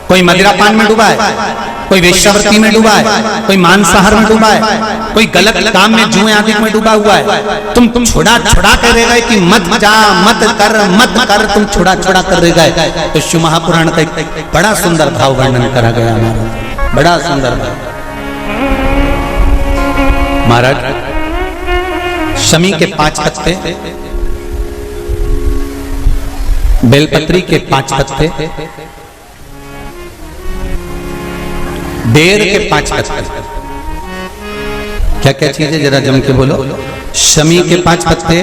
कोई मदिरापान में डूबा है, कोई वेश्यावृत्ति में डूबा है, कोई मांसाहार में डूबा है, कोई गलत काम में जुए आदि में डूबा हुआ है। तुम छुड़ा छुड़ा कर रह गए कि मत जा, मत कर, तुम छुड़ा छुड़ा कर रह गए। तो शिव महापुराण का एक बड़ा सुंदर भाव वर्णन करा गया हमारा, बड़ा सुंदर भाव। महाराज शमी के 5 पत्ते, बेलपत्री के 5 पत्ते, बेर के 5 पत्ते, क्या क्या चीज है जरा जम के बोलो। शमी के 5 पत्ते,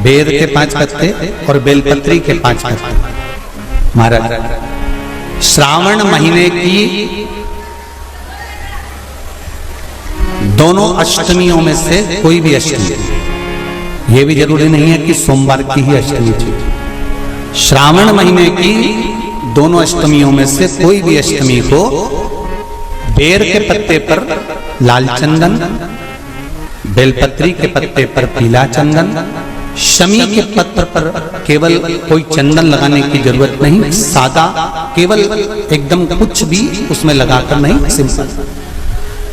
बेर के 5 पत्ते और बेलपत्री के 5 पत्ते। महाराज श्रावण महीने की दोनों अष्टमियों में से कोई भी अष्टमी, यह भी जरूरी नहीं है कि सोमवार की ही अष्टमी थी। श्रावण महीने की दोनों अष्टमियों में से कोई भी अष्टमी को बेर के पत्ते पर लाल चंदन, बेलपत्री के पत्ते पर पीला चंदन, शमी के पत्र पर केवल कोई चंदन लगाने की जरूरत नहीं, सादा केवल एकदम कुछ भी उसमें लगाकर नहीं, सिंपल।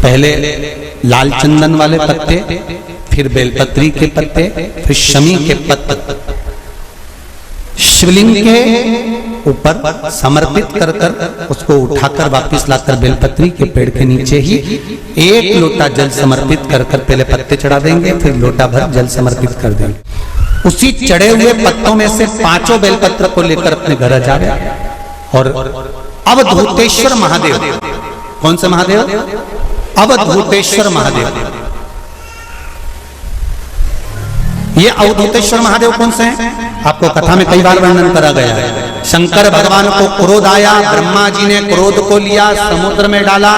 पहले लाल चंदन वाले पत्ते, फिर बेलपत्री के पत्ते, फिर शमी के पत्ते शिवलिंग के ऊपर समर्पित कर कर उसको उठाकर वापस लाकर बेलपत्री के पेड़ के नीचे ही 1 लोटा जल समर्पित कर कर पहले पत्ते चढ़ा देंगे, फिर लोटा भर जल समर्पित कर देंगे। उसी चढ़े हुए पत्तों में से 5 बेलपत्र को लेकर अपने घर जा रहे और अवधूतेश्वर महादेव, कौन से महादेव? अवधूतेश्वर महादेव। ये अवधूतेश्वर महादेव कौन से हैं? आपको कथा में कई बार वर्णन करा गया है। शंकर भगवान को क्रोध आया, ब्रह्मा जी ने क्रोध को लिया, समुद्र में डाला।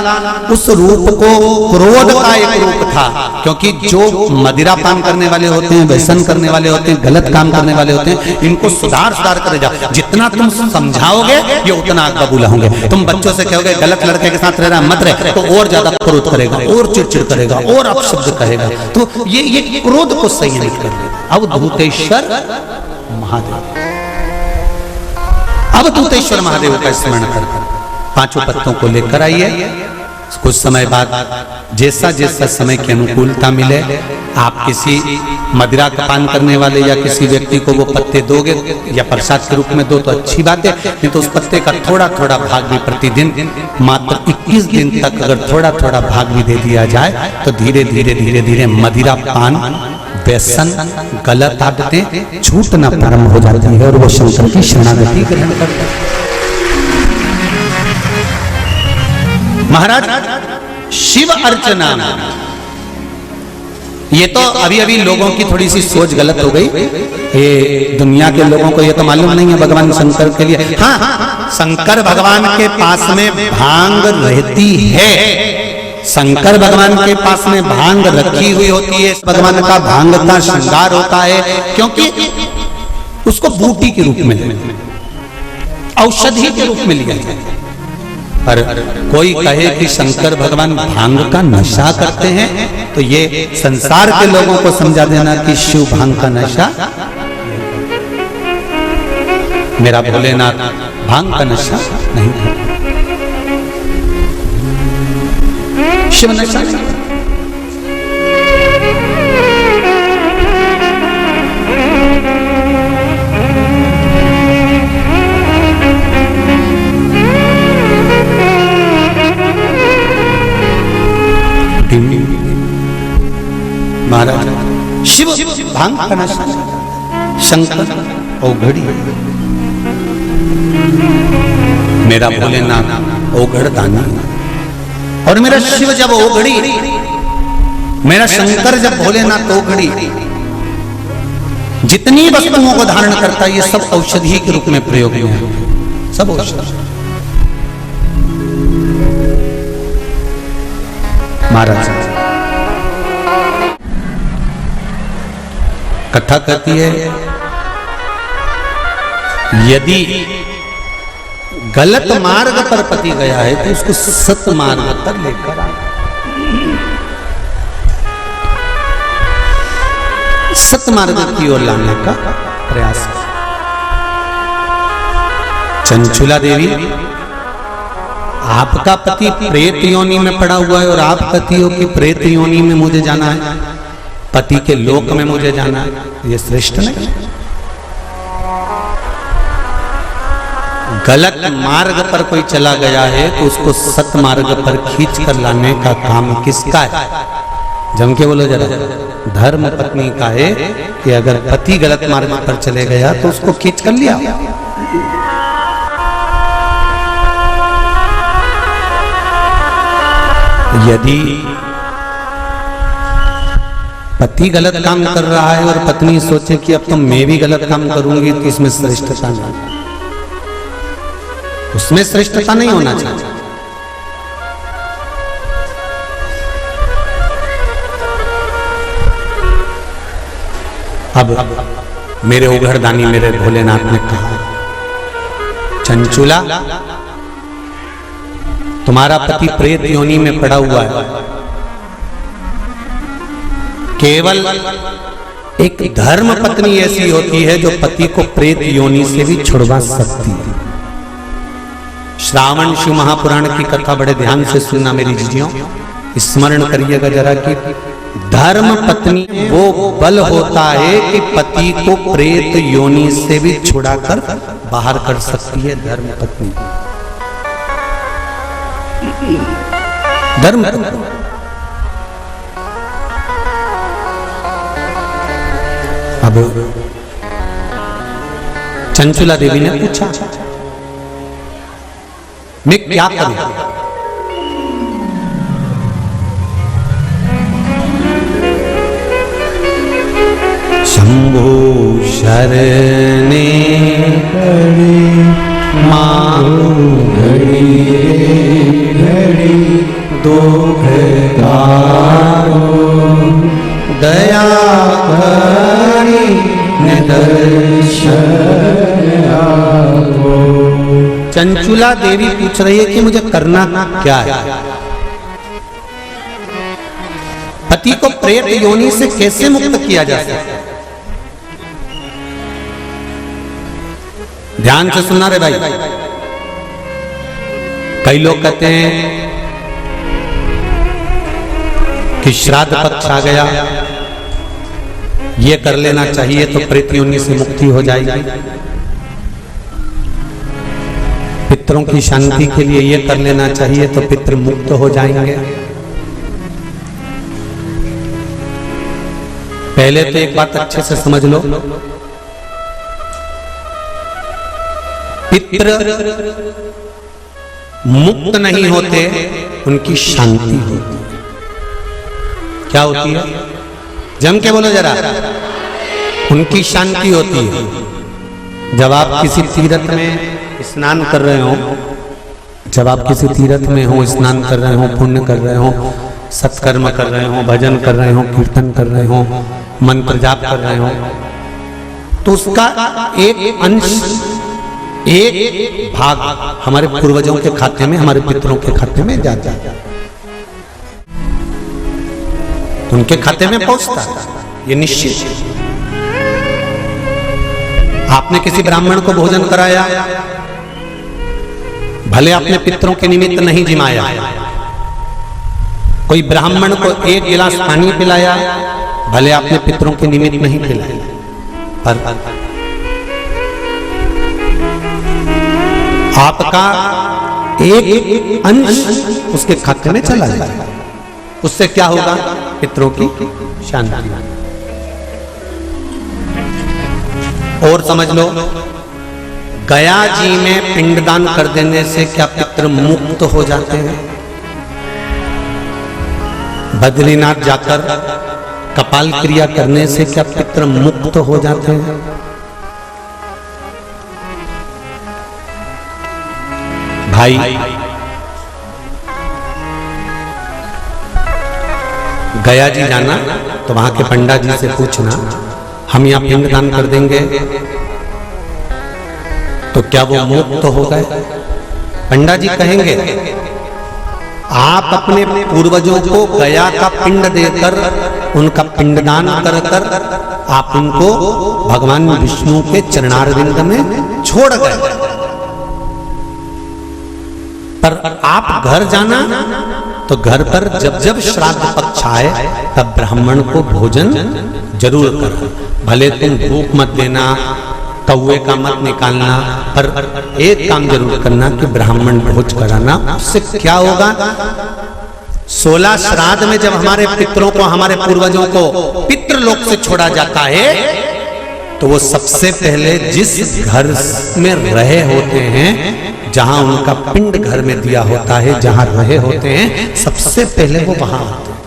उस रूप को क्रोध का एक रूप था, क्योंकि जो मदिरा पान करने वाले होते हैं, व्यसन करने वाले होते हैं, गलत काम करने वाले होते हैं, इनको सुधार करे जाओ। जितना तुम समझाओगे ये उतना आग बबूला होंगे। तुम बच्चों से कहोगे गलत लड़के के साथ रह रहा मत रहे, तो और ज्यादा क्रोध करेगा, और चिड़चिड़ करेगा, और अपशब्द कहेगा। तो ये क्रोध को संयमित कर देगा। अवधूतेश्वर महादेव, अवधूतेश्वर महादेव का स्मरण कर 5 पत्तों को लेकर आइए। कुछ समय बाद जैसा जैसा समय की अनुकूलता मिले, आप किसी मदिरा का पान करने वाले या किसी व्यक्ति को वो पत्ते दोगे या प्रसाद के रूप में दो तो अच्छी बात है, नहीं तो उस पत्ते का थोड़ा थोड़ा भाग भी प्रतिदिन मात्र 21 दिन तक अगर थोड़ा थोड़ा भाग भी दे दिया जाए तो धीरे धीरे धीरे धीरे मदिरा पान, व्यसन, गलत आदतें छूटना प्रारंभ हो जाती है और वो शंकर की शरणागति ग्रहण करता है। महाराज शिव अर्चना, ये तो अभी अभी लोगों की थोड़ी सी सोच गलत हो गई। ये दुनिया के लोगों को ये तो मालूम नहीं है भगवान शंकर के लिए। हाँ, शंकर भगवान के पास में भांग रहती है, शंकर भगवान के पास में भांग रखी हुई होती है। भगवान का भांग का श्रृंगार होता है, क्योंकि उसको बूटी के रूप में, औषधि के रूप में लिया जाता है। पर कोई कहे कि शंकर भगवान भांग का नशा करते हैं, तो ये संसार के लोगों को समझा देना कि शिव भांग का नशा, मेरा भोलेनाथ भांग का नशा नहीं करते। शिव नशा महाराज शिव भांग का नशा, शंकर औघड़ी, मेरा भोलेनाथ औघड़ दानी, और मेरा शिव जब औघड़ी, मेरा शंकर जब भोलेनाथ औघड़ी, जितनी वस्तुओं को धारण करता है ये सब औषधि के रूप में प्रयोग है, सब औषधि। महाराज कथा कहती है, यदि गलत मार्ग पर पति गया है तो उसको सत मार्ग पर लेकर आए, सत मार्ग की ओर लाने का प्रयास। चंचुला देवी आपका पति प्रेत योनि में पड़ा हुआ है और आप कहती हो कि प्रेत योनि में मुझे जाना है, पति के लोक में मुझे जाना है, ये श्रेष्ठ नहीं। गलत मार्ग पर कोई चला गया है तो उसको सत मार्ग पर खींच कर लाने का काम किसका है? जम के बोलो जरा। धर्म पत्नी का है कि अगर पति गलत मार्ग पर चले गया तो उसको खींच कर लिया। यदि पति गलत काम कर रहा है और पत्नी सोचे कि अब तो मैं भी गलत काम करूंगी, तो इसमें श्रेष्ठता नहीं, उसमें श्रेष्ठता नहीं होना चाहिए। अब मेरे उघड़दानी मेरे भोलेनाथ ने कहा, चंचुला तुम्हारा पति प्रेत योनि में पड़ा हुआ है, केवल एक धर्म पत्नी ऐसी होती है जो पति को प्रेत योनि से भी छुड़वा सकती है। श्रावण शिव महापुराण की कथा बड़े ध्यान से सुनना मेरी जीजियों, स्मरण करिएगा जरा कि धर्म पत्नी वो बल होता है कि पति को प्रेत योनि से भी छुड़ाकर बाहर कर सकती है। धर्म पत्नी, धर्म पत्नी। अब चंचुला देवी ने पूछा, मैं क्या करूं? शंभो शरणे मांगो घड़ी घड़ी दुख तारो, दया करी निदर्शन आपो। चंचुला देवी पूछ रही है कि मुझे करना क्या है? पति को प्रेत योनि से कैसे मुक्त किया जा सकता है? ध्यान से सुनना रे भाई। कई लोग कहते हैं कि श्राद्ध पक्ष आ गया, ये कर लेना चाहिए तो प्रेत योनि से मुक्ति हो जाएगी। पितरों की शांति के लिए ये कर लेना चाहिए तो पितृ मुक्त हो जाएंगे। पहले तो एक बात अच्छे से समझ लो, पितृ मुक्त नहीं होते, उनकी शांति होती है। क्या होती है? जम के बोलो जरा। उनकी शांति होती है। जब आप किसी तीर्थ में स्नान कर रहे हो, जब आप किसी तीर्थ में हो, स्नान कर रहे हो, पुण्य कर रहे हो, सत्कर्म कर रहे हो, भजन कर रहे हो, कीर्तन कर रहे हो, मंत्र जाप कर रहे हो, तो उसका एक अंश, एक भाग हमारे पूर्वजों के खाते में, हमारे पितरों के खाते में जाता है, उनके खाते में पहुंचता है, ये निश्चित। आपने किसी ब्राह्मण को भोजन कराया, भले आपने पितरों के निमित्त नहीं जिमाया, कोई ब्राह्मण को एक गिलास पानी पिलाया, भले आपने पितरों के निमित्त नहीं पिलाया, पर आपका एक अंश उसके खाते में चला जाएगा। उससे क्या होगा? पितरों की शांति। और समझ लो, गया जी में पिंडदान कर देने से क्या पितृ मुक्त हो जाते हैं? बद्रीनाथ जाकर कपाल क्रिया करने से क्या पितृ मुक्त हो जाते हैं? भाई, गया जी जाना तो वहां के पंडा जी से पूछना, हम यहाँ पिंडदान कर देंगे तो क्या वो मुक्त हो गए? पंडा जी कहेंगे, आप अपने पूर्वजों को गया का पिंड देकर, उनका पिंडदान कर कर आप उनको भगवान विष्णु के चरणारविंद में छोड़ गए, पर आप घर जाना तो घर पर जब जब श्राद्ध पक्ष आए तब ब्राह्मण को भोजन जरूर करो। भले तुम भूख मत देना, कौए का मत निकालना, पर एक काम जरूर करना कि ब्राह्मण भोज कराना। उससे क्या होगा, 16 श्राद्ध में जब हमारे पितरों को, हमारे पूर्वजों को पितृलोक से छोड़ा जाता है तो वो सबसे पहले जिस घर में रहे होते हैं, जहां उनका पिंड घर में दिया होता है, जहां रहे होते हैं, सबसे पहले वो वहां आते हैं,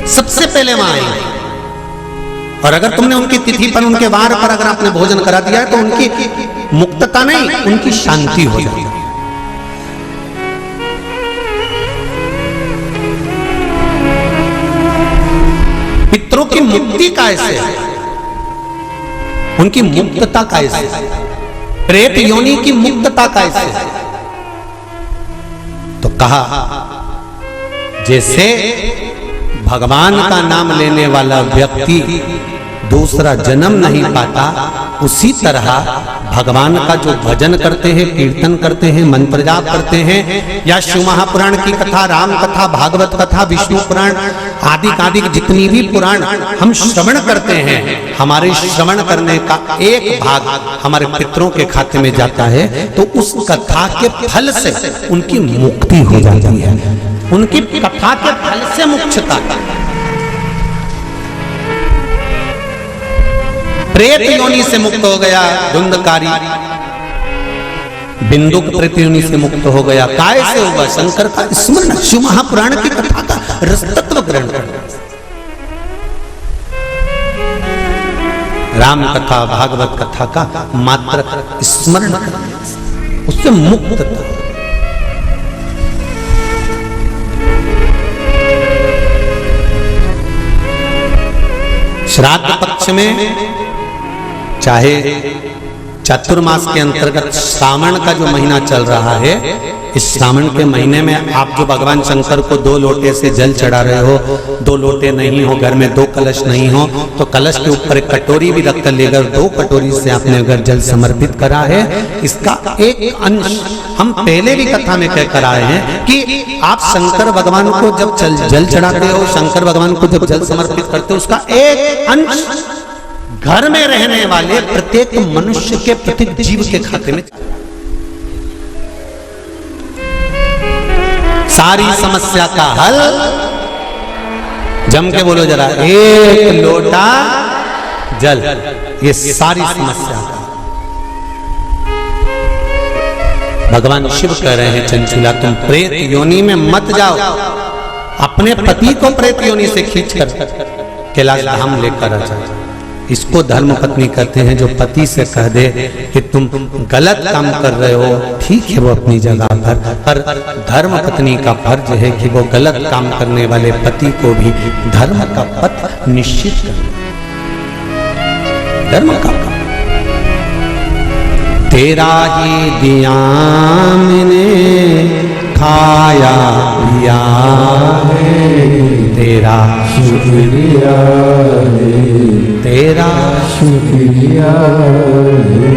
सबसे पहले वहां आएंगे। और अगर तुमने उनकी तिथि पर, उनके वार पर अगर आपने भोजन करा दिया है तो उनकी मुक्तता नहीं, उनकी शांति हो जाती है। पितरों की मुक्ति कैसे है, उनकी मुक्तता कैसे है, प्रेत योनि की मुक्तता कैसे है? तो कहा जैसे भगवान का नाम लेने वाला व्यक्ति दूसरा जन्म नहीं पाता, उसी तरह भगवान का जो भजन करते हैं, कीर्तन करते हैं, मंत्र जाप करते हैं, या शिव महापुराण की कथा, राम कथा, भागवत कथा, विष्णु पुराण आदि आदि जितनी भी पुराण हम श्रवण करते हैं, हमारे श्रवण करने का एक भाग हमारे पितरों के खाते में जाता है, तो उस कथा के फल से उनकी मुक्ति हो जाती है, उनकी कथा के फल से मुक्तता। प्रेत योनि से मुक्त हो गया धुंधकारी, बिंदुक प्रेत योनि से मुक्त हो गया। काय से होगा, शंकर का स्मरण, शिव महापुराण की कथा का रस तत्व ग्रहण करना, राम कथा, भागवत कथा का मात्र स्मरण करना, उससे मुक्तता। श्राद्ध पक्ष में चाहे चतुर्मास के अंतर्गत श्रावण का जो महीना चल रहा है, इस श्रावण के महीने में आप जो भगवान शंकर को 2 लोटे से जल चढ़ा रहे हो, 2 लोटे नहीं हो, घर में 2 कलश नहीं हो, तो कलश के ऊपर एक कटोरी भी रखकर लेकर 2 कटोरी से आपने अगर जल समर्पित करा है, इसका एक अंश हम पहले भी कथा में कहकर आए हैं कि आप शंकर भगवान को जब जल चढ़ाते हो, शंकर भगवान को जब जल समर्पित करते हो, उसका एक अंश घर में रहने वाले प्रत्येक मनुष्य के, प्रत्येक जीव के खाते में। सारी समस्या का हल, जम के बोलो जरा, 1 लोटा जल, ये सारी समस्या का। भगवान शिव कह रहे हैं, चंचुला तुम प्रेत योनि में मत जाओ, अपने पति को प्रेत योनि से खींचकर कैलाश धाम लेकर आ जाओ। इसको धर्म पत्नी कहते हैं, जो पति से कह दे कि तुम गलत काम कर रहे हो, ठीक है वो अपनी जगह पर धर्म पत्नी का फर्ज है कि वो गलत काम करने वाले पति को भी धर्म का पथ निश्चित करे, धर्म का काम। तेरा ही दिया मैंने खाया पिया है, तेरा शुक्रिया तेरा शुक्रिया।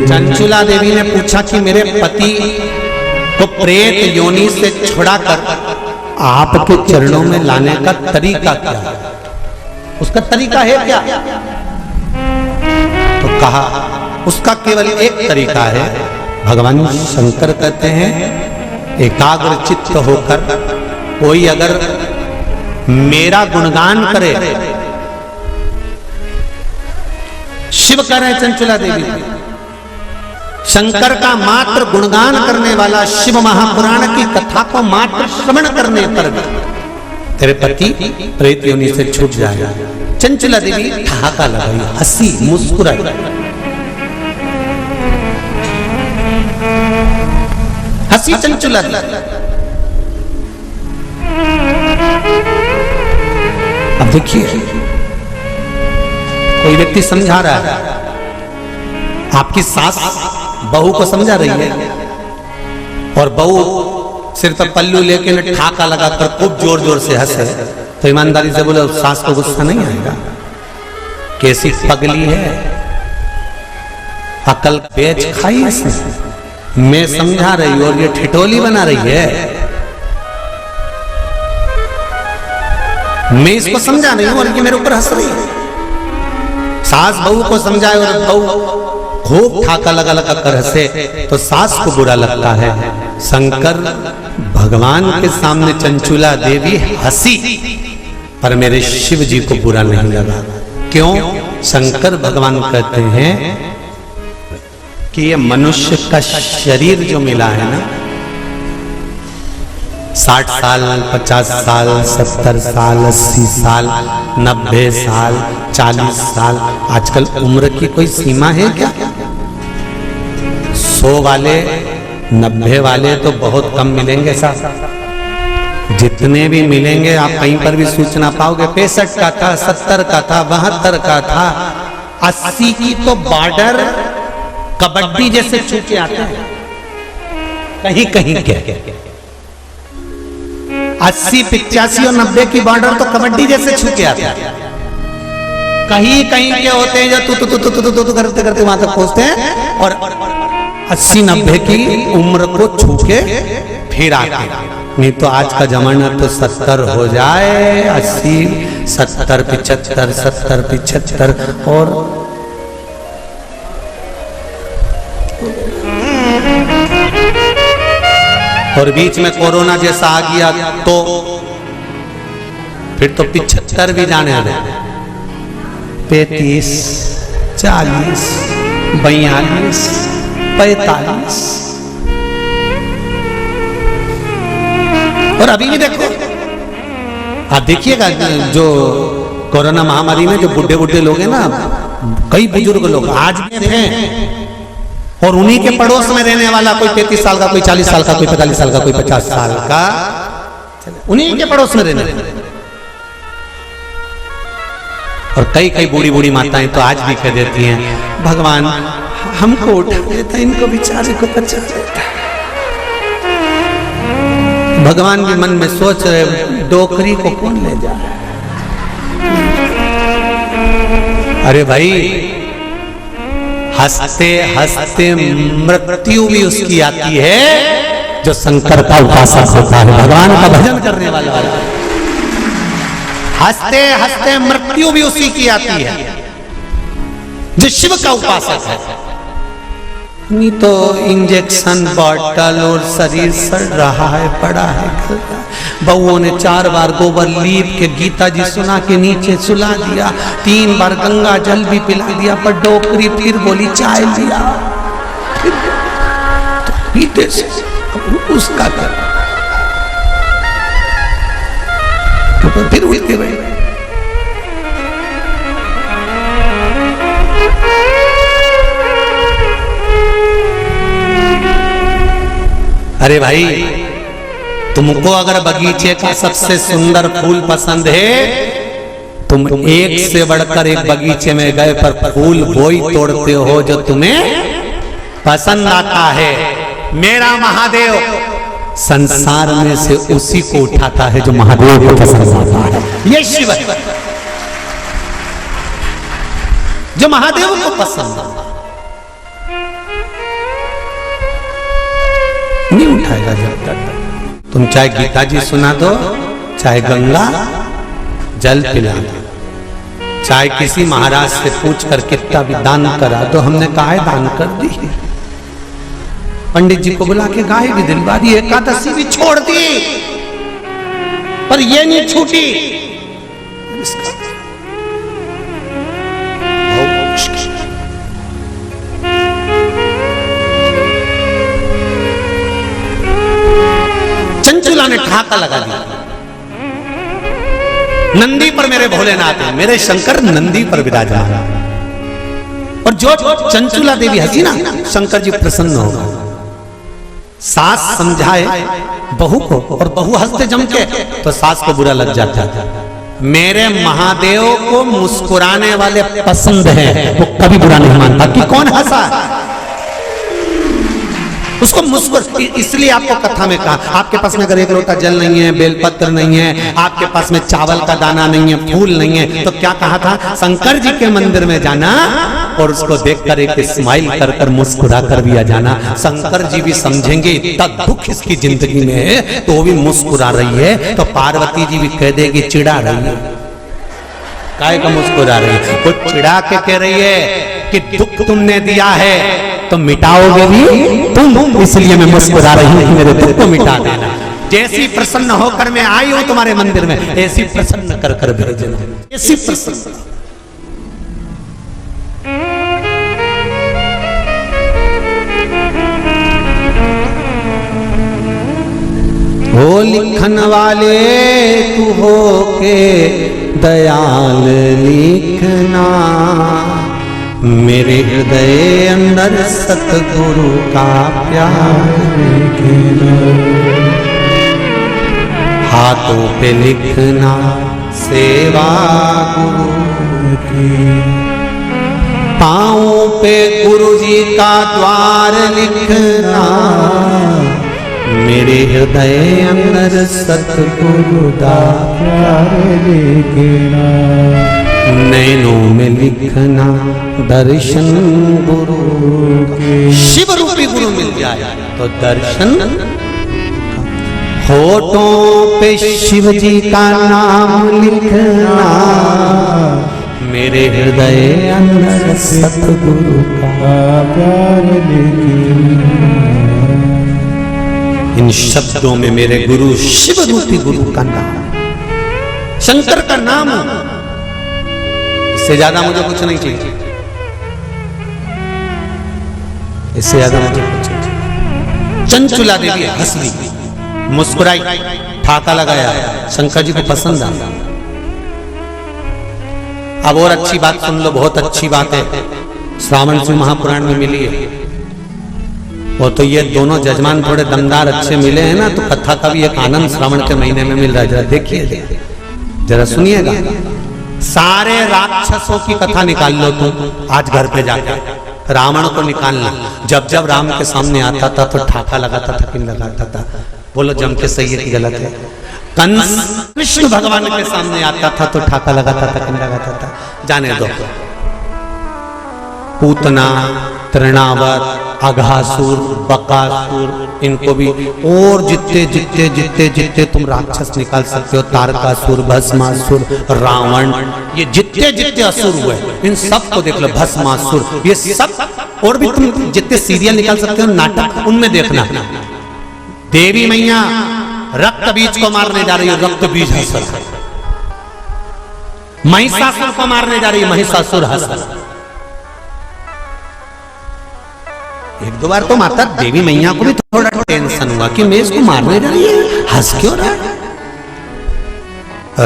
चंचुला देवी ने पूछा कि मेरे पति को प्रेत योनि से छुड़ाकर आपके चरणों में लाने का तरीका क्या है, उसका तरीका है क्या? तो कहा उसका केवल एक तरीका है। भगवान शंकर कहते हैं एकाग्र चित्त होकर कोई अगर मेरा गुणगान करे, शिव कह रहे चंचुला देवी, शंकर का मात्र गुणगान करने वाला, शिव महापुराण की कथा को मात्र श्रवण करने पर तेरे पति प्रेत योनि से छूट जाएगा। चंचुला देवी ठहाका लगाई, हंसी, मुस्कुराई, हंसी चंचुला देवी। अब देखिए कोई व्यक्ति समझा रहा है, आपकी सास बहू को समझा रही है और बहू सिर पर पल्लू लेके न ठाका लगाकर खूब जोर जोर से हंसे, तो ईमानदारी से बोले सास को गुस्सा नहीं आएगा? कैसी पगली है, अकल बेच खाई इसने, मैं समझा रही हूं और ये ठिठोली बना रही है। मैं इसको समझा नहीं हूं और ये मेरे ऊपर हंस रही है। सास बहू को समझाए और बहू खूब ठाका लगा लगा कर हंसे तो सास को बुरा लगता है। शंकर भगवान के सामने चंचुला देवी हंसी पर मेरे शिव जी को बुरा नहीं लगा। क्यों? शंकर भगवान कहते हैं कि ये मनुष्य का शरीर जो मिला है ना, 60 साल 50 साल 70 साल 80 साल 90 साल 40 साल, आजकल उम्र की कोई सीमा है क्या? 100 वाले 90 वाले तो बहुत कम मिलेंगे साहब। जितने भी मिलेंगे आप कहीं पर भी सूचना पाओगे 65 का था, 70 का था, 72 का था, 80 की तो बॉर्डर कबड्डी जैसे छूटे आते हैं कहीं कहीं के। 80 85 और 90 की बॉर्डर तो कबड्डी जैसे छूटे आते हैं। कहीं कहीं के होते हैं जो तू करते करते वहां तक पहुंचते हैं और 80 90 की उम्र को छू के फिर आते हैं। नहीं तो आज का जमाना तो 70 हो जाए, 80 70 75 70 75 और बीच में कोरोना जैसा आ गया तो फिर तो 75 भी जाने दे। 35 40 42 45 और अभी भी देखो, आप देखिएगा जो कोरोना महामारी में जो बुढ़े बुढ़े लोग हैं ना, कई बुजुर्ग लोग आज भी हैं और उन्हीं के पड़ोस में रहने वाला कोई 33 साल का, कोई 40 साल का, कोई 45 साल का, कोई 50 साल का, उन्हीं के पड़ोस में रहने वाला। और कई कई बूढ़ी बूढ़ी माताएं तो आज भी कह देती हैं भगवान हमको उठा देता, इनको बेचारे को बचा देता। भगवान भी मन में सोच रहे डोकरी को कौन ले जाए। अरे भाई हंसते हंसते मृत्यु भी उसकी आती है जो शंकर का उपासक होता है, भगवान का भजन करने वाला। हंसते हंसते मृत्यु भी उसी की आती है जो शिव का उपासक है। नहीं तो इंजेक्शन बॉटल और शरीर सड़ रहा है, पड़ा है। बउओं ने 4 बार गोबर लीप के गीता जी सुना के नीचे सुला दिया, 3 बार गंगा जल भी पिला दिया, पर डोकरी फिर बोली चाय लिया, तो पीते से उसका कर तो फिर उठते रहे। अरे भाई तुमको अगर बगीचे का सबसे सुंदर फूल पसंद है, तुम एक से बढ़कर एक बगीचे में गए पर फूल वही तोड़ते हो जो तुम्हें पसंद आता है। मेरा महादेव संसार में से उसी को उठाता है जो महादेव को पसंद आता है। ये शिव है जो महादेव को पसंद आता है, नहीं उठाएगा जब तक तुम चाहे गीता जी सुना दो, चाहे गंगा जल पिला दो, चाहे किसी महाराज से पूछ कर कितना भी दान करा दो। हमने काहे दान कर दी, पंडित जी को बुला के गाय भी दिलवा दी, एकादशी भी छोड़ दी, पर ये नहीं छूटी। चंचुला ने ठाका लगा दिया नंदी पर। मेरे भोलेनाथ है, मेरे शंकर नंदी पर विराजमान। और जो चंचुला देवी हंसी ना, शंकर जी प्रसन्न हो गए। सास समझाए बहू को और बहू हंसते जम के तो सास को बुरा लग जाता है। मेरे महादेव को मुस्कुराने वाले पसंद हैं, वो कभी बुरा नहीं मानता कि कौन हंसा, उसको मुस्कुर। इसलिए आपको कथा में कहा, आपके पास में अगर एक लोटा जल नहीं है, बेलपत्र नहीं है, आपके पास में चावल का दाना नहीं है, फूल नहीं है, तो क्या कहा था, शंकर जी के मंदिर में जाना और उसको देखकर एक स्माइल कर कर मुस्कुरा कर भी आ जाना। शंकर जी भी समझेंगे इतना दुख इसकी जिंदगी में है तो वो भी मुस्कुरा रही है, तो पार्वती जी भी कह देगी चिढ़ा रही है, काय का मुस्कुरा रही है। वो चिढ़ा के कह रही है कि दुख तुमने दिया है तो मिटाओगे भी तुम, इसलिए मैं मुस्कुरा रही हूं कि मेरे दुख को मिटा देना। जैसी प्रसन्न होकर मैं आई हूं तुम्हारे मंदिर में, ऐसी प्रसन्न कर कर भेजना, ऐसी प्रसन्न। हो लिखन वाले तू हो के दयाल लिखना, मेरे हृदय अंदर सतगुरु का प्यार लिखना। हाथों पे लिखना सेवा गुरु की, पाँवों पे गुरु जी का द्वार लिखना, मेरे हृदय अंदर सतगुरु का प्यार लिखना। नैनों में लिखना दर्शन गुरु के, शिव रूपी गुरु मिल जाए तो दर्शन। होठों पे शिव जी का नाम लिखना, मेरे हृदय अंदर सतगुरु का प्यार लिखना। इन शब्दों में मेरे गुरु शिव रूपी गुरु का नाम, शंकर का नाम, इससे ज्यादा मुझे कुछ नहीं चाहिए, इससे ज्यादा मुझे कुछ नहीं चाहिए। चंचुला देवी हंस दी, मुस्कुराई, ठाका लगाया, शंकर जी को पसंद आया। अब और अच्छी बात सुन लो, बहुत अच्छी बात है, श्रावण शिव महापुराण में मिली है। वो तो ये दोनों जजमान थोड़े दमदार अच्छे मिले हैं ना, तो कथा का भी एक आनंद श्रावण के महीने में मिल रहा है। जरा देखिए, जरा सुनिएगा। सारे राक्षसों की कथा निकाल लो तुम आज घर पे जाकर, रावण को निकालना। जब जब राम के सामने आता था तो ठाका लगाता था कि लगाता था, बोलो जम के सही है कि गलत है। कंस कृष्ण भगवान के सामने आता था तो ठाका लगाता था कि लगाता था, जाने दो। पूतना, तृणावत, अघासुर, बकासुर, इनको भी, और जितने जितने जितने जितने तुम राक्षस निकाल सकते हो, तारकासुर, भस्मासुर, रावण, ये जितने जितने असुर हुए इन सब को देख लो, भस्मासुर, ये सब। और भी तुम जितने सीरियल निकाल सकते हो, नाटक, उनमें देखना। देवी मैया रक्त बीज को मारने जा रही है, रक्त बीज हसर। महिषासुर को मारने जा रही है, महिषासुर हसर। एक दो बार तो माता देवी मैया को भी थोड़ा टेंशन हुआ कि मैं इसको मारने जा रही है, हंस क्यों रहा है।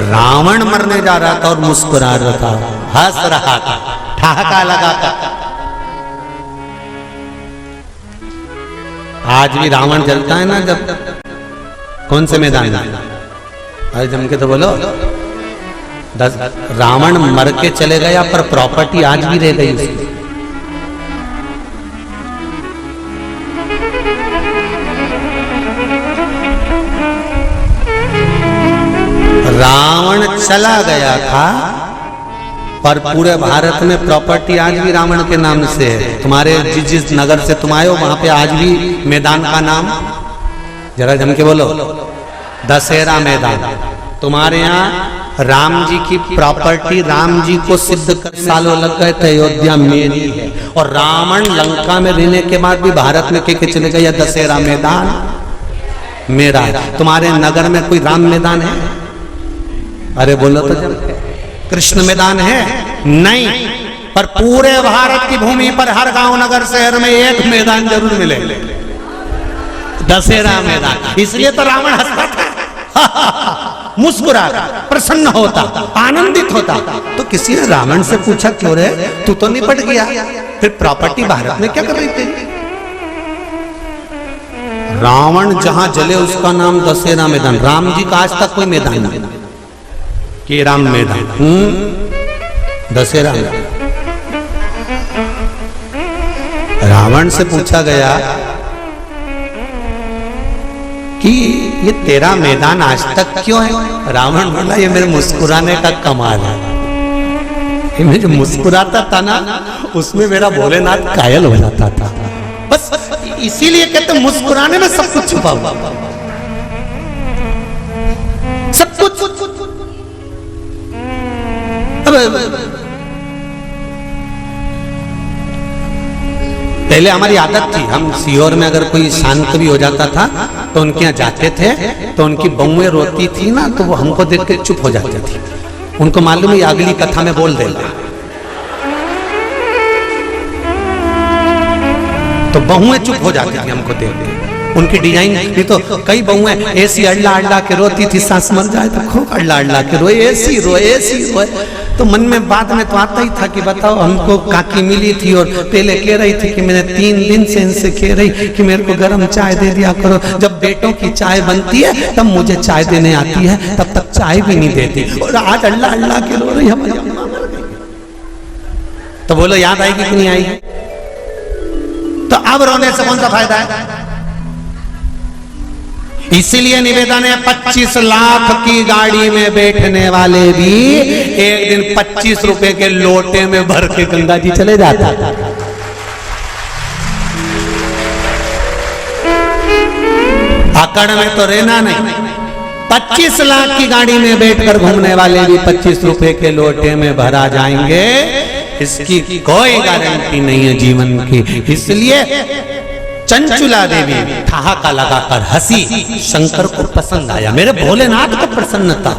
रावण मरने जा रहा था और मुस्कुरा रहा था, हंस रहा था, ठहाका लगा था। आज भी रावण जलता है ना, जब कौन से मैदान में, अरे जम के तो बोलो। रावण मर के चले गया पर प्रॉपर्टी आज भी रह गई उसकी। रावण चला गया था पर पूरे भारत में प्रॉपर्टी आज भी रावण के नाम से है। तुम्हारे जिस जिस नगर से तुम आए हो वहां पे आज भी मैदान का नाम, जरा जम के बोलो, दशहरा मैदान। तुम्हारे यहाँ राम जी की प्रॉपर्टी, राम जी को सिद्ध कर सालों लग गए थे, अयोध्या मेरी है। और रावण लंका में रहने के बाद भी भारत में कह के चले गए दशहरा मैदान मेरा है। तुम्हारे नगर में कोई राम मैदान है? अरे बोलो तो जब कृष्ण मैदान है नहीं, पर पूरे भारत की भूमि पर हर गांव नगर शहर में एक मैदान जरूर मिले, दशहरा मैदान। इसलिए तो रावण हंसता था, मुस्कुरा, प्रसन्न होता, आनंदित होता। तो किसी ने रावण से पूछा क्यों रे, तू तो निपट गया, फिर प्रॉपर्टी भारत में क्या कर रही थी? रावण जहां जले उसका नाम दशहरा मैदान। राम जी का आज तक कोई मैदान नहीं कि राम मैदान, दशहरा। रावण से पूछा गया कि ये तेरा मैदान आज तक क्यों है? रावण बोला ये मेरे मुस्कुराने का कमाल है। मैं जो मुस्कुराता था ना उसमें मेरा भोलेनाथ कायल हो जाता था। बस इसीलिए कहते मुस्कुराने में सब कुछ छुपा हुआ, सब कुछ। पहले हमारी आदत थी, हम सीहोर में अगर कोई शांत भी हो जाता था तो उनके यहाँ जाते थे, तो उनकी बहुएं रोती थी ना तो वो हमको देख के चुप हो जाती थी। उनको मालूम है अगली कथा में बोल देगा, तो बहुएं चुप हो जाती थी हमको देख के। उनकी डिजाइन भी तो कई बहुएं ऐसी अल्ला अल्ला के रोती थी, सांस मर जाए तो खूब अल्ला अल्ला के रोए, ऐसी रोए। तो मन में बाद में तो आता ही था कि बताओ, हमको काकी मिली थी और पहले कह रही थी कि मैंने 3 दिन से इनसे कह रही कि मेरे को गर्म चाय दे दिया करो। जब बेटों की चाय बनती है तब मुझे चाय देने आती है, तब तक चाय भी नहीं देती। और आज अल्लाह अल्लाह के रो रही हमारी अम्मा मर गई। तो बोलो याद आएगी कि नहीं आएगी? तो अब रोने से कौन सा फायदा है? इसीलिए निवेदन है 25 लाख की गाड़ी में बैठने वाले भी एक दिन 25 रुपए के लोटे में भर के गंगा जी चले जाता। अकड़ में तो रहना नहीं। 25 लाख की गाड़ी में बैठकर घूमने वाले भी 25 रुपए के लोटे में भरा जाएंगे, इसकी कोई गारंटी नहीं है जीवन की। इसलिए चंचुला देवी ठहाका लगाकर हंसी, शंकर को पसंद आया, मेरे भोलेनाथ को प्रसन्नता।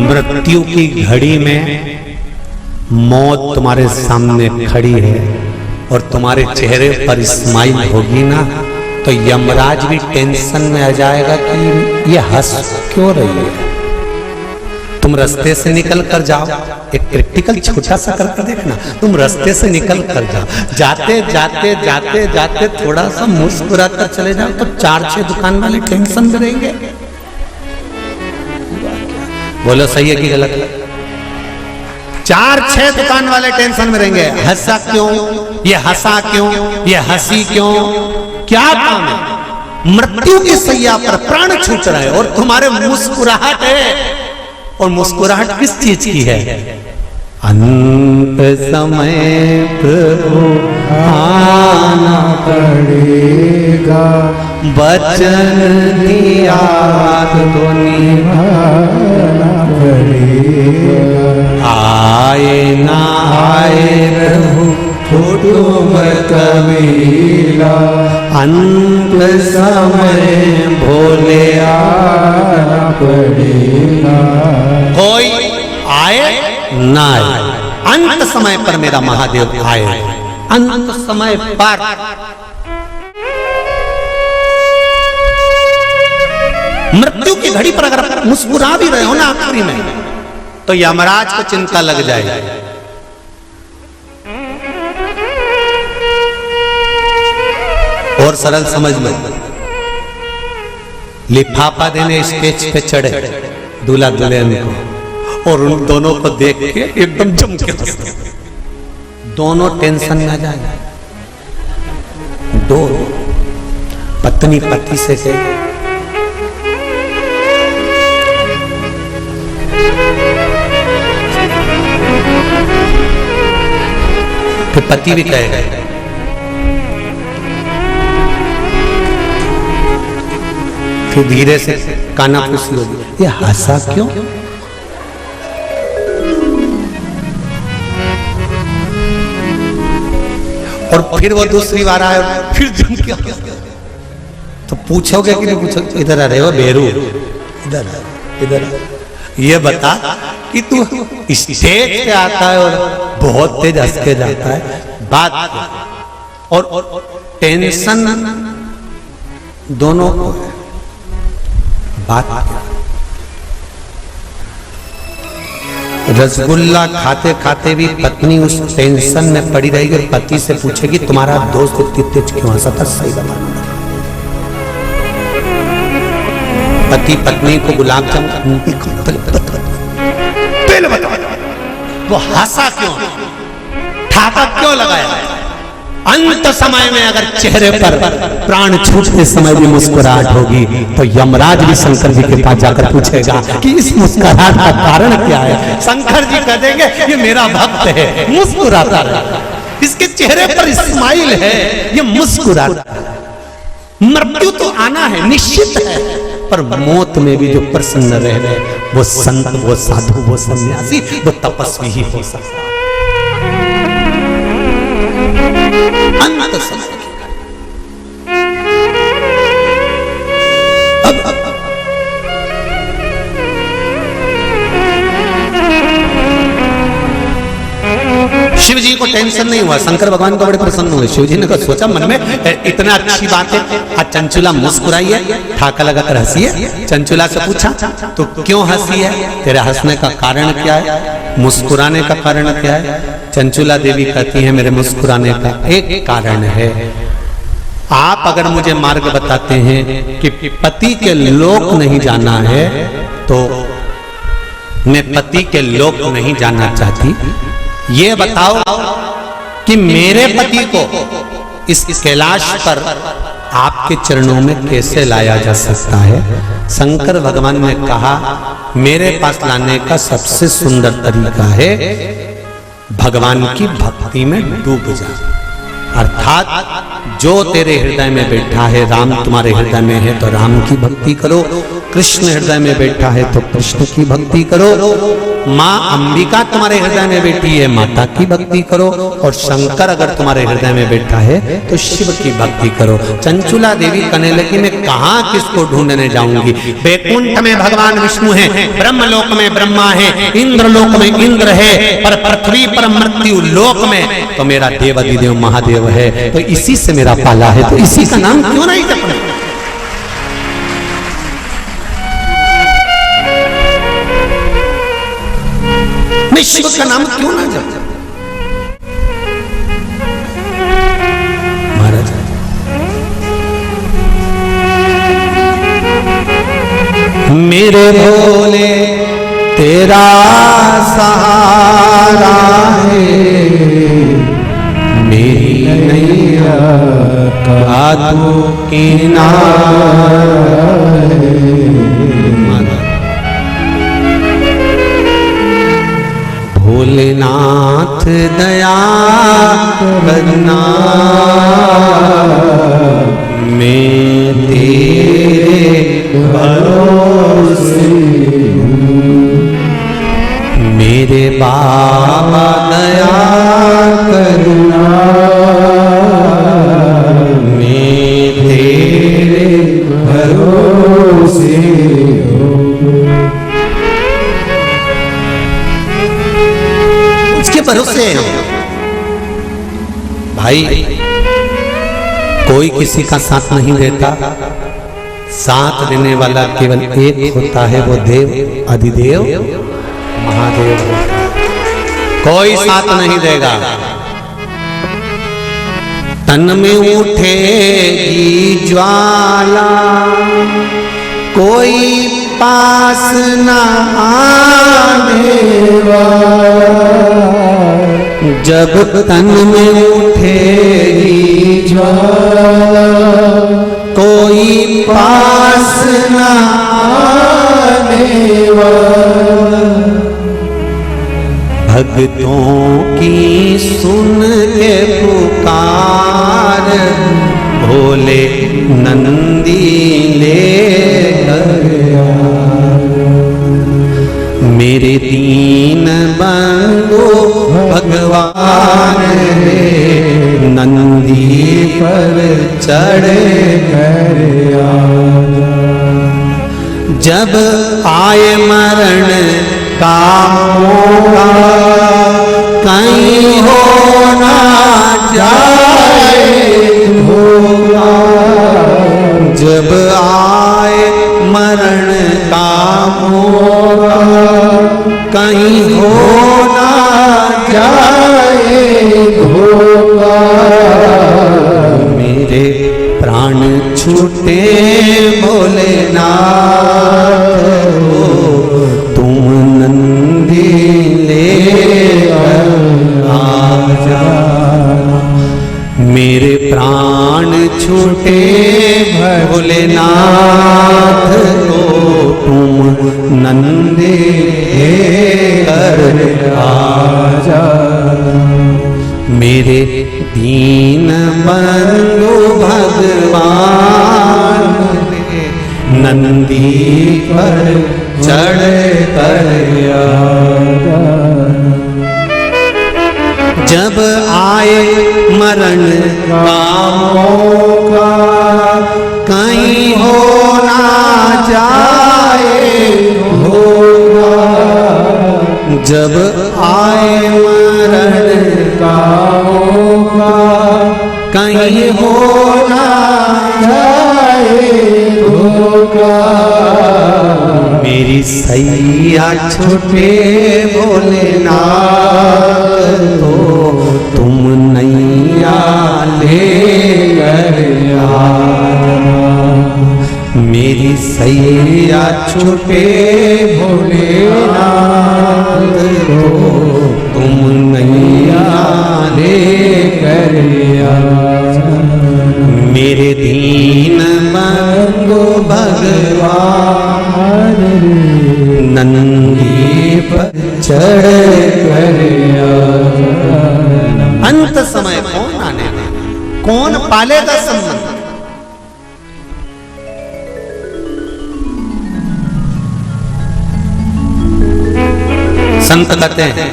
मृत्यु की घड़ी में मौत तुम्हारे सामने खड़ी है और तुम्हारे चेहरे पर स्माइल होगी ना, तो यमराज भी टेंशन में आ जाएगा कि ये हंस क्यों रही है। तुम रास्ते से निकल कर जाओ, एक प्रैक्टिकल छोटा सा करके देखना, तुम रास्ते से निकल कर जाओ, जाते जाते जाते जाते थोड़ा सा मुस्कुरा कर चले जाओ तो 4-6 दुकान वाले टेंशन में रहेंगे। बोलो सही है कि गलत है? 4-6 दुकान वाले टेंशन में रहेंगे। हंसा क्यों, ये हंसा क्यों, ये हंसी क्यों, क्या काम है? मृत्यु की सैया पर प्राण छूट रहे और तुम्हारे मुस्कुराहट है, और मुस्कुराहट किस चीज की है? अंत समय प्रभु आना पड़ेगा, वचन दिया तो निभाना पड़ेगा। आए ना आए प्रभु फोटो कबीरा, अंत समय भोले आना पड़ेगा। कोई आए ना आए, अंत समय पर मेरा महादेव आए। अंत समय पर मृत्यु की घड़ी पर अगर मुस्कुरा भी रहे हो ना आखिरी में, तो यमराज को चिंता लग जाएगी। और सरल समझ लो, लिफाफा देने स्टेज पे चढ़े दूल्हा दुल्हन को, और उन दोनों को देख के एकदम जम के हंसते, दोनों टेंशन में जाए। दो पत्नी पति से कहे, फिर पति भी कहेगा, फिर धीरे से कानाफूसी होगी, ये हंसा क्यों? और फिर वो दूसरी बार आए, फिर जम के तो पूछोगे कि नहीं पूछोगे? इधर आ रहे हो बेरू, इधर ये बता कि तू स्टेज पे आता है और बहुत तेज हंस के जाता है, बात और टेंशन दोनों को है, बात रसगुल्ला खाते खाते भी पत्नी उस टेंशन में पड़ी रहेगी और पति से पूछेगी तुम्हारा दोस्त इतनी तेज क्यों हंसा था, सही बताना। पति पत्नी को गुलाब जामुन वो हंसा क्यों, ठाका क्यों लगाया, अंत समय में अगर चेहरे पर प्राण छूटते समय भी मुस्कुराहट होगी तो यमराज भी शंकर जी के पास जाकर पूछेगा कि इस मुस्कुराहट का कारण क्या है। शंकर जी कह देंगे ये मेरा भक्त है, मुस्कुराता है, इसके चेहरे पर स्माइल है, ये मुस्कुराता है। मृत्यु तो आना है, निश्चित है, पर मौत में भी जो प्रसन्न रह रहे वो संत, वो साधु, वो सन्यासी, वो तपस्वी ही हो सकता है। अंत समय शिव जी को टेंशन नहीं हुआ, शंकर भगवान को बड़े प्रसन्न हुए। शिव जी ने सोचा मन में इतना अच्छी बात है, आज चंचुला मुस्कुराई है, ठाका लगाकर हंसी है। चंचुला से पूछा तो क्यों हंसी है, तेरे हंसने का कारण क्या है, मुस्कुराने का कारण क्या है। चंचुला देवी कहती है मेरे मुस्कुराने का एक कारण है, आप अगर मुझे मार्ग बताते हैं कि पति के लोक नहीं जाना है तो मैं पति के लोक नहीं जाना चाहती। ये बताओ कि मेरे पति को इस कैलाश पर आपके चरणों में कैसे लाया जा सकता है। शंकर भगवान ने कहा मेरे पास लाने का सबसे सुंदर तरीका है भगवान की भक्ति में डूब जा, अर्थात जो तेरे हृदय में बैठा है, राम तुम्हारे हृदय में है तो राम की भक्ति करो, कृष्ण हृदय में बैठा है तो कृष्ण की भक्ति करो, माँ अंबिका तुम्हारे हृदय में बैठी है माता की भक्ति करो, और शंकर अगर तुम्हारे हृदय में बैठा है तो शिव की भक्ति करो। चंचुला देवी कहने लगी मैं कहाँ किसको ढूंढने जाऊंगी, वैकुंठ में भगवान विष्णु है, ब्रह्मलोक में ब्रह्मा है, इंद्रलोक में इंद्र है, पर पृथ्वी पर मृत्यु लोक में तो मेरा देवाधिदेव महादेव है, तो इसी से मेरा पाला है, तो इसी का नाम क्यों नहीं जपना। मैं शिव का नाम क्यों ना जप। महाराज मेरे भोले तेरा सहारा है, मेरी नैया का तू किनारा है। भोलेनाथ दया करना मैं तेरे भरोसे, मेरे बाबा दया करना मैं तेरे भरोसे। भरोसे हैं भाई, कोई किसी का साथ नहीं देता, साथ देने वाला केवल एक होता है, वो देव अधिदेव महादेव होता है, कोई साथ नहीं देगा। तन में उठेगी ज्वाला कोई पास न आने वाला, जब तन में उठेगी ज्वाला कोई पास न आने वाला, भक्तों की सुन के पुकार भोले नंदी ले गया, मेरे दीन बंधु भगवान नंदी पर चढ़े गया, जब आए मरण का मौका कहीं हो ना जाए धोखा, जब आए मरण का मौका कहीं हो ना जाए धोखा, मेरे प्राण छूटे भोलेनाथ तुम नंदी ले आ जा, नंदी कर आजा, मेरे दीन बंधु भगवान नंदी पर चढ़ कर आजा। जब आए मरण का मौका कहीं हो ना जाए होगा, जब आए मरण का मौका कहीं हो ना जाए होगा, मेरी सैया छूटे भोलेनाथ तो तुम नैया ले कर आना, मेरी सैया छूटे भोलेनाथ तो तुम नैया ले कर आना, मेरे दीन बंधु भगवान नंदी पर चढ़ कर आजा। अंत समय कौन आने, कौन पालेगा संबंध? संत कहते हैं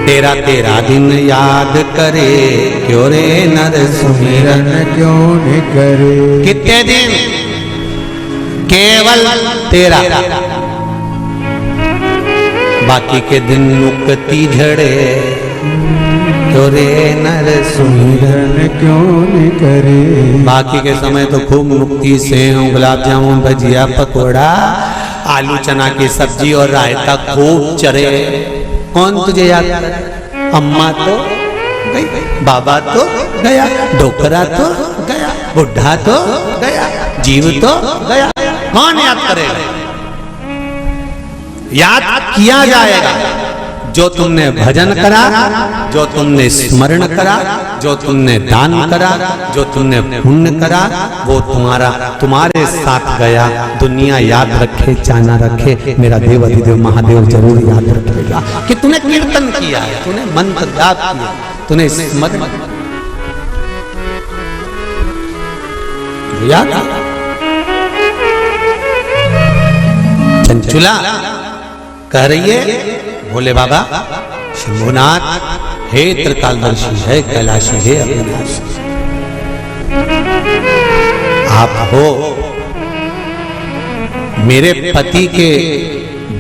तेरा तेरा दिन याद करे क्यों रे नर सुमिरन क्यों न करे। कितने दिन? केवल तेरा, बाकी के दिन मुक्ति झड़े क्यों रे नर सुमिरन क्यों न करे। बाकी के समय तो खूब मुक्ति से गुलाब जामुन भजिया पकोड़ा आलू चना की सब्जी और रायता खूब चरे। कौन तुझे याद करे? अम्मा तो गई, बाबा तो गया, डोकरा तो गया, बुढ़ा तो गया, जीव तो गया, कौन याद करेगा? याद किया जाएगा जो तुमने भजन करा, जो तुमने स्मरण करा, जो तुमने दान करा, जो तुमने पुण्य करा, वो तुम्हारे साथ गया। दुनिया याद रखे चाहे ना रखे, मेरा देव अधिदेव महादेव जरूर याद रखेगा कि तूने कीर्तन किया है, तूने मंत्र जाप किया, तूने स्मरण याद। चंचुला कह रही है भोले बाबा शंभुनाथ हे त्रिकालदर्शी है कैलाशी है अविनाशी, आप हो मेरे पति के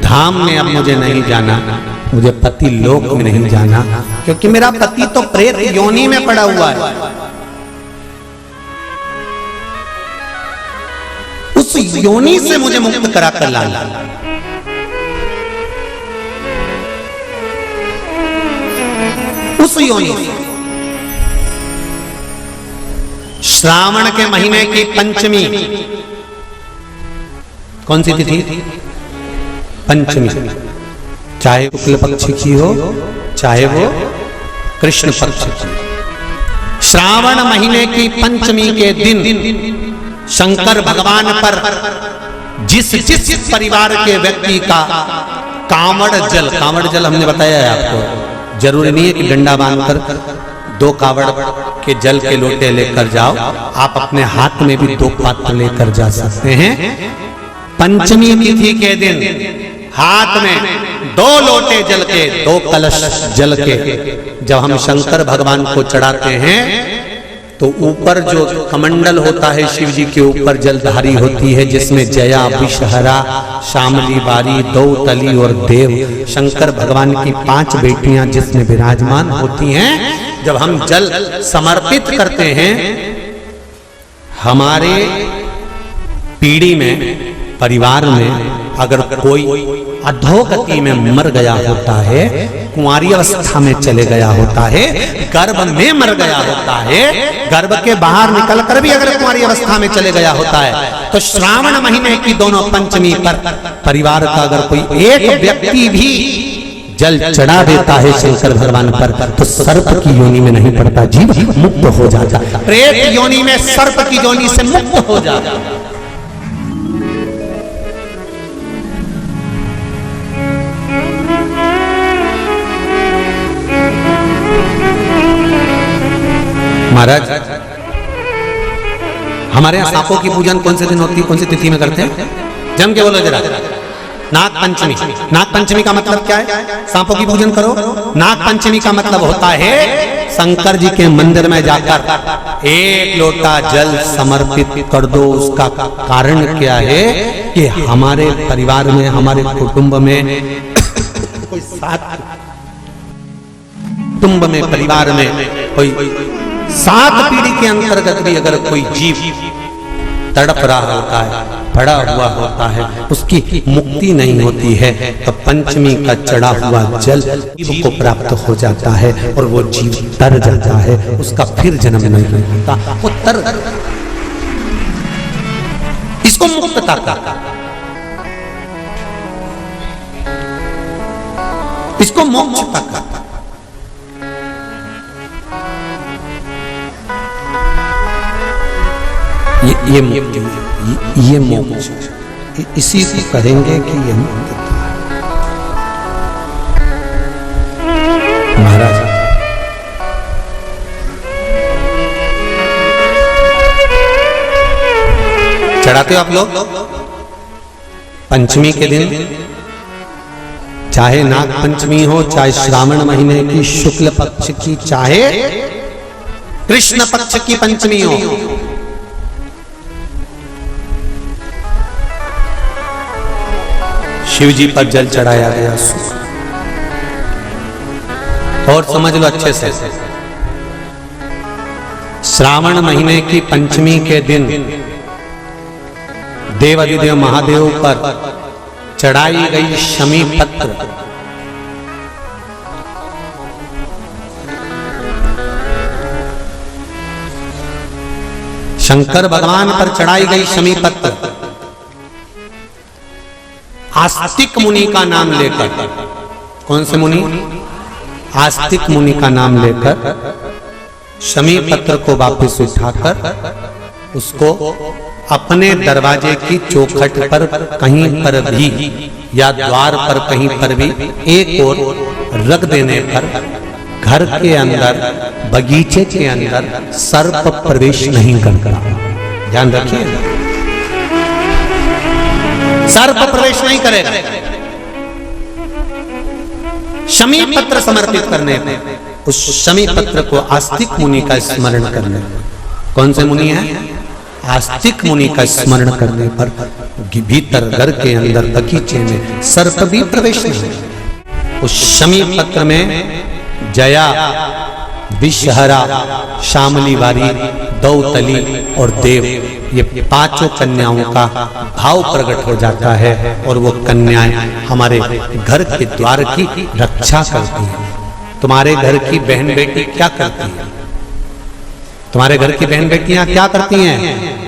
धाम में, अब मुझे नहीं जाना, मुझे पति लोक में नहीं जाना, क्योंकि मेरा पति तो प्रेत योनि में पड़ा हुआ है। उस योनि से मुझे मुक्त करा कर लाना। उस योनि श्रावण के महीने की पंचमी, कौन सी तिथि? पंचमी, चाहे शुक्ल पक्ष की हो चाहे वो कृष्ण पक्ष की। श्रावण महीने की पंचमी के दिन शंकर भगवान पर जिस परिवार के व्यक्ति का कांवड़ जल हमने बताया है आपको, जरूरी नहीं है कि डंडा बांधकर 2 कावड़ के जल के लोटे लेकर जाओ, आप अपने हाथ में भी 2 पात्र लेकर जा सकते हैं। पंचमी तिथि के दिन हाथ में 2 लोटे जल के, 2 कलश जल के जब हम शंकर भगवान को चढ़ाते हैं तो ऊपर जो कमंडल होता है शिव जी के ऊपर जलधारी होती है, जिसमें जया, विषहरा, शामली बारी, दौतली और देव शंकर भगवान की 5 बेटियां जिसमें विराजमान होती हैं। जब हम जल समर्पित करते हैं, हमारे पीढ़ी में, परिवार में अगर कोई अधोगति में मर गया होता है, कुंवारी अवस्था में चले गया होता है, गर्भ में मर गया होता है, गर्भ के बाहर निकलकर भी अगर कुंवारी अवस्था में चले गया होता है, तो श्रावण महीने की दोनों पंचमी पर परिवार का अगर कोई एक व्यक्ति भी जल चढ़ा देता है शंकर भगवान पर, तो सर्प की योनि में नहीं पड़ता, जीव मुक्त हो जाता, प्रेत योनि में सर्प की योनि से मुक्त हो जाता। महाराज हमारे यहाँ सांपों की पूजन कौन से दिन होती है, कौन सी तिथि में करते हैं? जम के बोलो जरा। नाग पंचमी। नाग पंचमी का मतलब क्या है? सांपों की पूजन करो। नाग पंचमी का मतलब होता है शंकर जी के मंदिर में जाकर एक लोटा जल समर्पित कर दो। उसका कारण क्या है कि हमारे परिवार में, हमारे कुटुंब में कोई कुटुंब में, परिवार में कोई 7 पीढ़ी के अंतर्गत भी अगर कोई जीव तड़प रहा होता है, पड़ा हुआ होता है, उसकी मुक्ति नहीं होती है, तो पंचमी का चढ़ा हुआ जल जीव को प्राप्त हो जाता है और वो जीव तर जाता है, उसका फिर जन्म नहीं होता, वो तर। इसको मुक्तता का, इसको मोक्षता का। ये मुक्ति, ये मोक्ष, इसी से करेंगे कि ये मुक्तता है। महाराज चढ़ाते हो आप लोग पंचमी के दिन, चाहे नाग पंचमी हो, चाहे श्रावण महीने की शुक्ल पक्ष की, चाहे कृष्ण पक्ष की पंचमी हो, शिव जी पर जल चढ़ाया गया। और समझ लो अच्छे से, श्रावण महीने की पंचमी के दिन देवाधिदेव महादेव पर चढ़ाई गई शमी पत्र, शंकर भगवान पर चढ़ाई गई शमी पत्र आस्तिक मुनि का नाम लेकर, कौन से मुनि? आस्तिक मुनि का नाम लेकर शमी पत्र को वापस उठाकर उसको अपने दरवाजे की चौखट पर कहीं पर भी या द्वार पर कहीं पर भी एक ओर रख देने पर घर के अंदर, बगीचे के अंदर सर्प प्रवेश नहीं करता। ध्यान रखिए, सर्प प्रवेश नहीं करेगा। शमी पत्र समर्पित करने पर, उस शमी पत्र को आस्तिक मुनि का स्मरण करने, कौन से मुनि है? आस्तिक मुनि का स्मरण करने पर भीतर घर के अंदर बगीचे में सर्प भी प्रवेश नहीं। उस शमी पत्र में जया, विषहरा, शामली वारी, दौतली और देव, ये 5 कन्याओं का भाव प्रकट हो जाता है और वो कन्याएं हमारे घर के द्वार की रक्षा करती हैं। तुम्हारे घर की बहन बेटी क्या करती है? तुम्हारे घर की बहन बेटियां क्या करती हैं?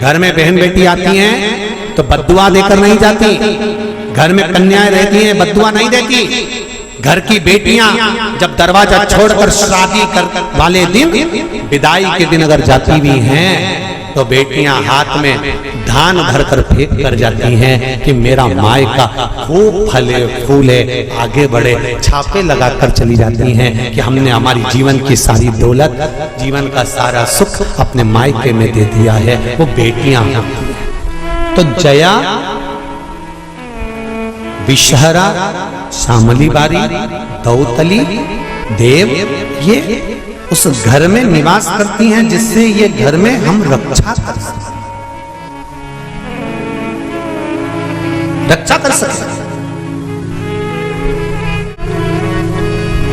घर में बहन बेटी आती हैं तो बद्दुआ देकर नहीं जाती। घर में कन्याएं रहती हैं, बद्दुआ नहीं देती। घर की बेटियां जब दरवाजा छोड़कर शादी कर वाले दिन, विदाई के दिन अगर जाती भी हैं तो बेटियां हाथ में धान भरकर फेंक कर जाती हैं कि मेरा मायका खूब फले फूले आगे बढ़े। छापे लगाकर चली जाती हैं कि हमने हमारी जीवन की सारी दौलत, जीवन का सारा सुख अपने मायके में दे दिया है। वो बेटियां तो जया, विषहरा, शामली बारी, दौतली, देव, ये उस घर में निवास करती हैं जिससे ये घर में हम रक्षा कर सकें, रक्षा कर सकें।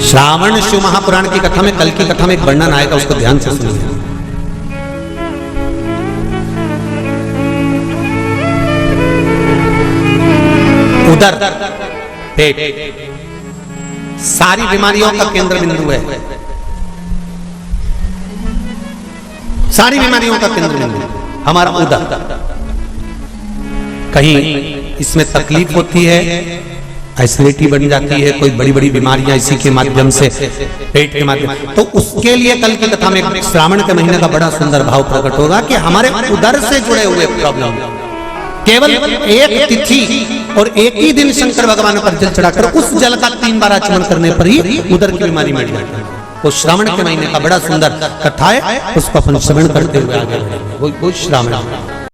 श्रावण शिव महापुराण की कथा में, कल की कथा में एक वर्णन आएगा, उसको ध्यान से सुनिए। उदर, पेट, सारी बीमारियों का केंद्र बिंदु है। सारी बीमारियों का केंद्र बिंदु हमारा उदर। कहीं इसमें तकलीफ होती है, एसिडिटी बन जाती है, कोई बड़ी बड़ी बीमारियां इसी के माध्यम से, पेट के माध्यम, तो उसके लिए कल की कथा में श्रावण के महीने का बड़ा सुंदर भाव प्रकट होगा कि हमारे उदर से जुड़े हुए प्रॉब्लम, केवल एक तिथि और एक ही दिन शंकर भगवान पर जल चढ़ाकर उस जल का 3 बार आचमन करने पर ही उदर की बीमारी मिट जाती है। वो श्रावण के महीने का बड़ा सुंदर कथा है, उसको अपन श्रवण करते हुए आगे बढ़ेंगे। वो श्रावण।